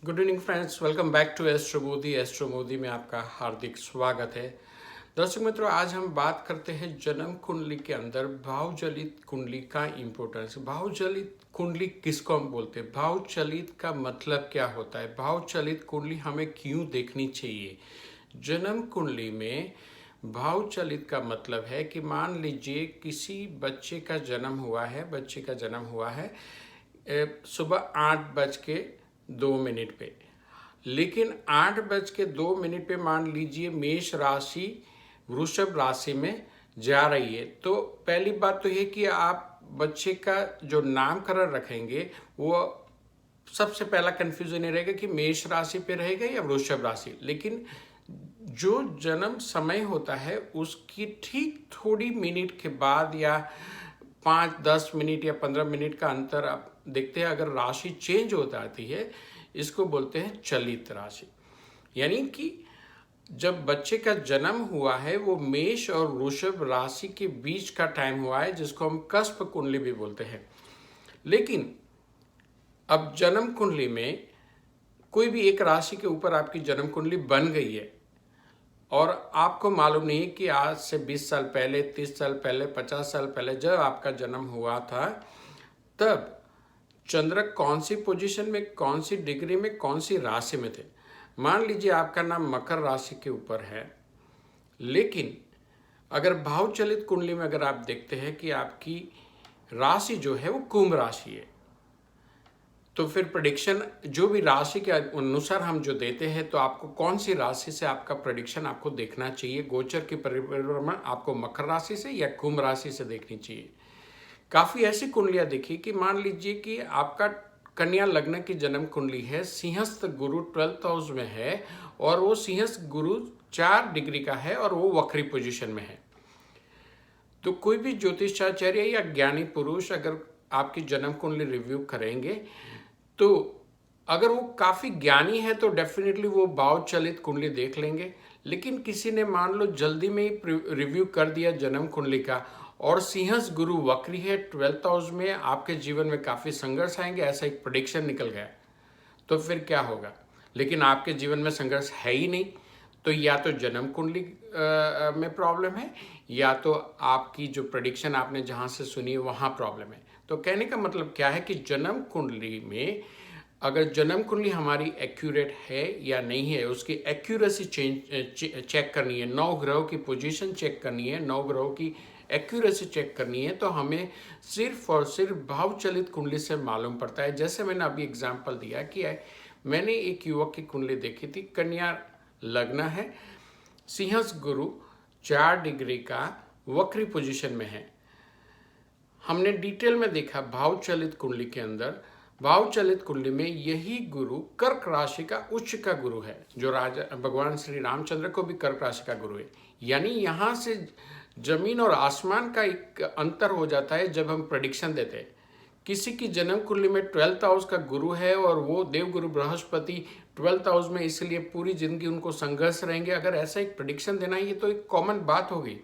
Good evening friends, welcome back to astro Modi. Astro Modi में आपका हार्दिक स्वागत है। दर्शक मित्रों, आज हम बात करते हैं जन्म कुंडली के अंदर भावचलित कुंडली का इम्पोर्टेंस। भावचलित कुंडली किसको हम बोलते हैं? भावचलित का मतलब क्या होता है? भावचलित कुंडली हमें क्यों देखनी चाहिए? जन्म कुंडली में भावचलित का मतलब है कि मान लीजिए किसी बच्चे का जन्म हुआ है सुबह 8:02 पे, लेकिन 8:02 पे मान लीजिए मेष राशि वृषभ राशि में जा रही है। तो पहली बात तो ये कि आप बच्चे का जो नामकरण रखेंगे वो सबसे पहला कंफ्यूजन ये रहेगा कि मेष राशि पे रहेगा या वृषभ राशि। लेकिन जो जन्म समय होता है उसकी ठीक थोड़ी मिनट के बाद या 5-10 मिनट या 15 मिनट का अंतर आप देखते हैं, अगर राशि चेंज हो जाती है, इसको बोलते हैं चलित राशि। यानी कि जब बच्चे का जन्म हुआ है वो मेष और वृषभ राशि के बीच का टाइम हुआ है, जिसको हम कस्प कुंडली भी बोलते हैं। लेकिन अब जन्म कुंडली में कोई भी एक राशि के ऊपर आपकी जन्म कुंडली बन गई है और आपको मालूम नहीं कि आज से 20 साल पहले, 30 साल पहले, 50 साल पहले जब आपका जन्म हुआ था, तब चंद्र कौन सी पोजीशन में, कौन सी डिग्री में, कौन सी राशि में थे। मान लीजिए आपका नाम मकर राशि के ऊपर है, लेकिन अगर भावचलित कुंडली में अगर आप देखते हैं कि आपकी राशि जो है वो कुंभ राशि है, तो फिर प्रेडिक्शन जो भी राशि के अनुसार हम जो देते हैं, तो आपको कौन सी राशि से आपका प्रेडिक्शन आपको देखना चाहिए। गोचर की परिभ्रमण आपको मकर राशि से या कुंभ राशि से देखनी चाहिए। काफ़ी ऐसी कुंडलियां देखी कि मान लीजिए कि आपका कन्या लग्न की जन्म कुंडली है, सिंहस्थ गुरु 12th हाउस में है और वो सिंहस्थ गुरु 4 डिग्री का है और वो वक्री पोजीशन में है। तो कोई भी ज्योतिषाचार्य या ज्ञानी पुरुष अगर आपकी जन्म कुंडली रिव्यू करेंगे, तो अगर वो काफ़ी ज्ञानी है तो डेफिनेटली वो भावचलित कुंडली देख लेंगे। लेकिन किसी ने मान लो जल्दी में ही रिव्यू कर दिया जन्म कुंडली का और सिंहस्थ गुरु वक्री है 12th हाउस में, आपके जीवन में काफ़ी संघर्ष आएंगे, ऐसा एक प्रेडिक्शन निकल गया, तो फिर क्या होगा? लेकिन आपके जीवन में संघर्ष है ही नहीं, तो या तो जन्म कुंडली में प्रॉब्लम है या तो आपकी जो प्रेडिक्शन आपने जहाँ से सुनी है वहाँ प्रॉब्लम है। तो कहने का मतलब क्या है कि जन्म कुंडली में अगर जन्म कुंडली हमारी एक्यूरेट है या नहीं है, उसकी एक्यूरेसी चेक करनी है, 9 ग्रहों की पोजीशन चेक करनी है, 9 ग्रहों की एक्यूरेसी चेक करनी है, तो हमें सिर्फ और सिर्फ भावचलित कुंडली से मालूम पड़ता है। जैसे मैंने अभी एग्जांपल दिया कि मैंने एक युवक की कुंडली देखी थी, कन्या लग्न है, सिंहस्थ गुरु 4 डिग्री का वक्री पोजीशन में है। हमने डिटेल में देखा भावचलित कुंडली के अंदर, भावचलित कुंडली में यही गुरु कर्क राशि का उच्च का गुरु है, जो राजा भगवान श्री रामचंद्र को भी कर्क राशि का गुरु है। यानी यहाँ से जमीन और आसमान का एक अंतर हो जाता है जब हम प्रेडिक्शन देते हैं। किसी की जन्म कुंडली में 12th हाउस का गुरु है और वो देवगुरु बृहस्पति 12th हाउस में, इसलिए पूरी जिंदगी उनको संघर्ष रहेंगे। अगर ऐसा एक प्रेडिक्शन देना है, ये तो एक कॉमन बात होगी।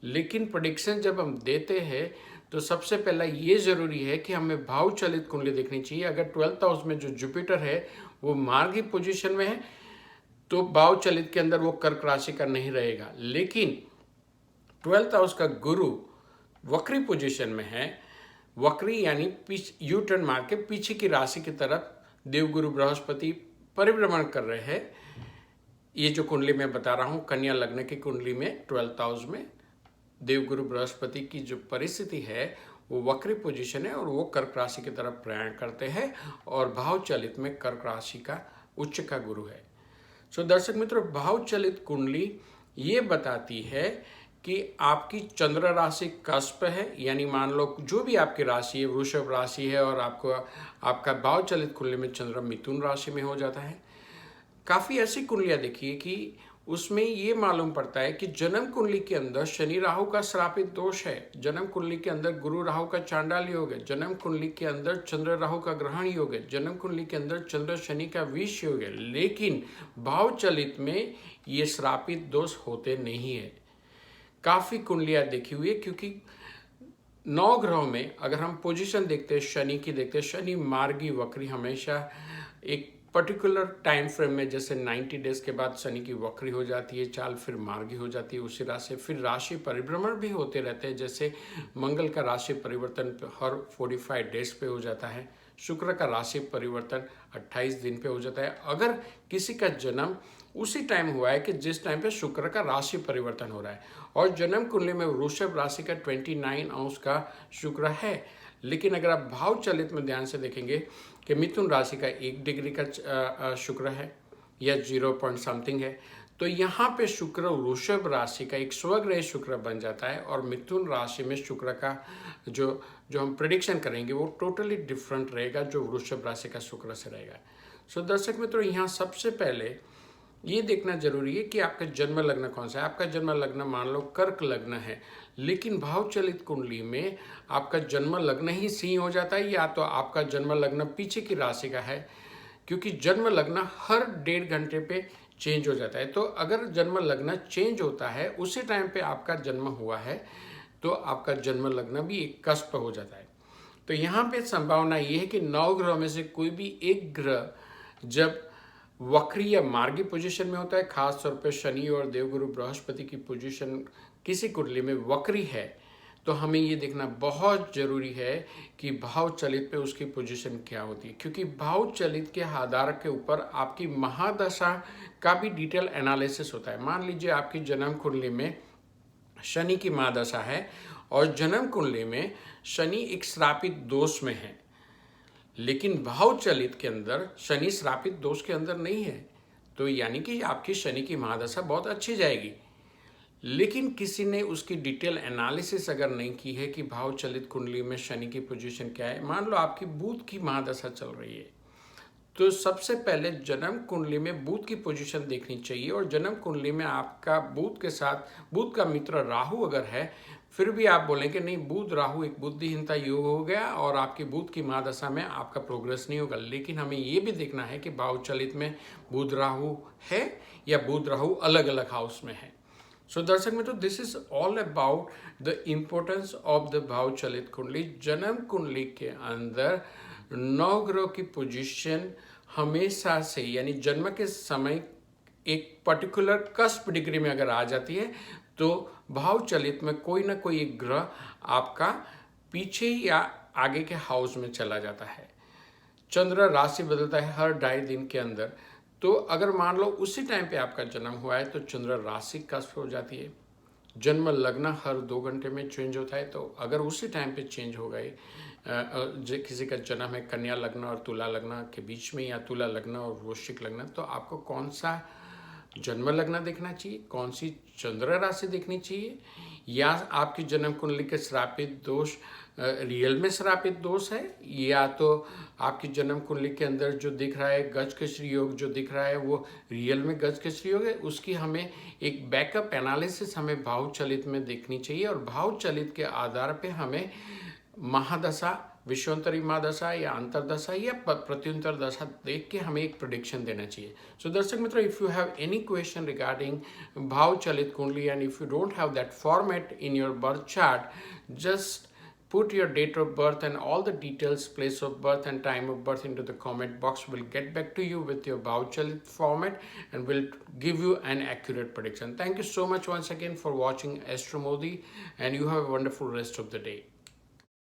लेकिन प्रेडिक्शन जब हम देते हैं तो सबसे पहला ये जरूरी है कि हमें भावचलित कुंडली देखनी चाहिए। अगर 12th हाउस में जो जुपिटर है वो मार्गी पोजीशन में है, तो भावचलित के अंदर वो कर्क राशि का नहीं रहेगा। लेकिन 12th हाउस का गुरु वक्री पोजीशन में है, वक्री यानी यू टर्न मार के पीछे की राशि की तरफ देवगुरु बृहस्पति परिभ्रमण कर रहे हैं। ये जो कुंडली मैं बता रहा हूँ, कन्या लग्न की कुंडली में 12th हाउस में देवगुरु बृहस्पति की जो परिस्थिति है वो वक्री पोजीशन है और वो कर्क राशि की तरफ प्रयाण करते हैं और भावचलित में कर्क राशि का उच्च का गुरु है। सो दर्शक मित्रों, भावचलित कुंडली ये बताती है कि आपकी चंद्र राशि कस्प है, यानी मान लो जो भी आपकी राशि है, वृषभ राशि है और आपका भावचलित कुंडली में चंद्र मिथुन राशि में हो जाता है। काफ़ी ऐसी कुंडलियाँ देखिए कि उसमें ये मालूम पड़ता है कि जन्म कुंडली के अंदर शनि राहु का श्रापित दोष है, जन्म कुंडली के अंदर गुरु राहु का चांडाल योग है, जन्म कुंडली के अंदर चंद्र राहु का ग्रहण योग है, जन्म कुंडली के अंदर चंद्र शनि का विष योग है। लेकिन भावचलित में ये श्रापित दोष होते नहीं है। काफ़ी कुंडलियाँ देखी हुई है, क्योंकि 9 ग्रहों में अगर हम पोजीशन देखते हैं, शनि की देखते हैं, शनि मार्गी वक्री हमेशा एक पर्टिकुलर टाइम फ्रेम में, जैसे 90 डेज के बाद शनि की वक्री हो जाती है चाल, फिर मार्गी हो जाती है उसी राशि, फिर राशि परिभ्रमण भी होते रहते हैं। जैसे मंगल का राशि परिवर्तन हर 45 डेज पे हो जाता है, शुक्र का राशि परिवर्तन 28 दिन पे हो जाता है। अगर किसी का जन्म उसी टाइम हुआ है कि जिस टाइम पे शुक्र का राशि परिवर्तन हो रहा है, और जन्म कुंडली में वृषभ राशि का 29 अंश का शुक्र है, लेकिन अगर आप भाव चलित में ध्यान से देखेंगे कि मिथुन राशि का 1 डिग्री का शुक्र है या 0 पॉइंट समथिंग है, तो यहाँ पे शुक्र वृषभ राशि का एक स्वग्रह शुक्र बन जाता है, और मिथुन राशि में शुक्र का जो जो हम प्रिडिक्शन करेंगे वो टोटली डिफरेंट रहेगा जो वृषभ राशि का शुक्र से रहेगा। सो दर्शक मित्रों, यहाँ सबसे पहले ये देखना जरूरी है कि आपका जन्म लग्न कौन सा है। आपका जन्म लग्न मान लो कर्क लग्न है, लेकिन भाव चलित कुंडली में आपका जन्म लग्न ही सिंह हो जाता है, या तो आपका जन्म लग्न पीछे की राशि का है, क्योंकि जन्म लग्न हर 1.5 घंटे पे चेंज हो जाता है। तो अगर जन्म लग्न चेंज होता है उसी टाइम पे आपका जन्म हुआ है, तो आपका जन्म लग्न भी एक कस्प हो जाता है। तो यहाँ पे संभावना ये है कि 9 ग्रहों में से कोई भी एक ग्रह जब वक्री या मार्गी पोजीशन में होता है, खास तौर पे शनि और देवगुरु बृहस्पति की पोजीशन किसी कुंडली में वक्री है, तो हमें ये देखना बहुत जरूरी है कि भाव चलित पे उसकी पोजीशन क्या होती है, क्योंकि भाव चलित के आधार के ऊपर आपकी महादशा का भी डिटेल एनालिसिस होता है। मान लीजिए आपकी जन्म कुंडली में शनि की महादशा है और जन्म कुंडली में शनि एक श्रापित दोष में है, लेकिन भाव चलित के अंदर शनि श्रापित दोष के अंदर नहीं है, तो यानी कि आपकी शनि की महादशा बहुत अच्छी जाएगी। लेकिन किसी ने उसकी डिटेल एनालिसिस अगर नहीं की है कि भाव चलित कुंडली में शनि की पोजीशन क्या है, मान लो आपकी बुध की महादशा चल रही है, तो सबसे पहले जन्म कुंडली में बुध की पोजीशन देखनी चाहिए। और जन्म कुंडली में आपका बुध के साथ बुध का मित्र राहु अगर है, फिर भी आप बोलेंगे नहीं, बुध राहु एक बुद्धिहीनता योग हो गया और आपकी बुध की महादशा में आपका प्रोग्रेस नहीं होगा। लेकिन हमें ये भी देखना है कि भाव चलित में बुध राहु है या बुध राहु अलग अलग हाउस में है। सो दर्शक मित्रों, this is all about the importance of the भाव चलित कुंडली। जन्म कुंडली के अंदर 9 ग्रह की पोजीशन हमेशा से, यानी जन्म के समय एक पर्टिकुलर कस्प डिग्री में अगर आ जाती है, तो भाव चलित में कोई ना कोई एक ग्रह आपका पीछे या आगे के हाउस में चला जाता है। चंद्र राशि बदलता है हर 2.5 दिन के अंदर, तो अगर मान लो उसी टाइम पे आपका जन्म हुआ है तो चंद्र राशि कस्प हो जाती है। जन्म लग्न हर 2 घंटे में चेंज होता है, तो अगर उसी टाइम पे चेंज हो गए, किसी का जन्म है कन्या लग्न और तुला लग्न के बीच में, या तुला लग्न और वृश्चिक लग्न, तो आपको कौन सा जन्म लग्न देखना चाहिए, कौन सी चंद्र राशि देखनी चाहिए, या आपकी जन्म कुंडली के श्रापित दोष रियल में श्रापित दोष है, या तो आपकी जन्म कुंडली के अंदर जो दिख रहा है गज केसरी योग जो दिख रहा है वो रियल में गज केसरी योग है। उसकी हमें एक बैकअप एनालिसिस हमें भाव चलित में देखनी चाहिए, और भाव चलित के आधार पे हमें महादशा, विश्वंतरी महादशा या अंतरदशा या प्रत्युंतर दशा देख के हमें एक प्रेडिक्शन देना चाहिए। सो दर्शक मित्रों, if you have any question regarding भाव चलित कुंडली and if you don't have that format in your birth chart, just put your date of birth and all the details, place of birth and time of birth into the comment box. We'll get back to you with your भाव चलित format and we'll give you an accurate prediction. Thank you so much once again for watching Astro Modi, and you have a wonderful rest of the day.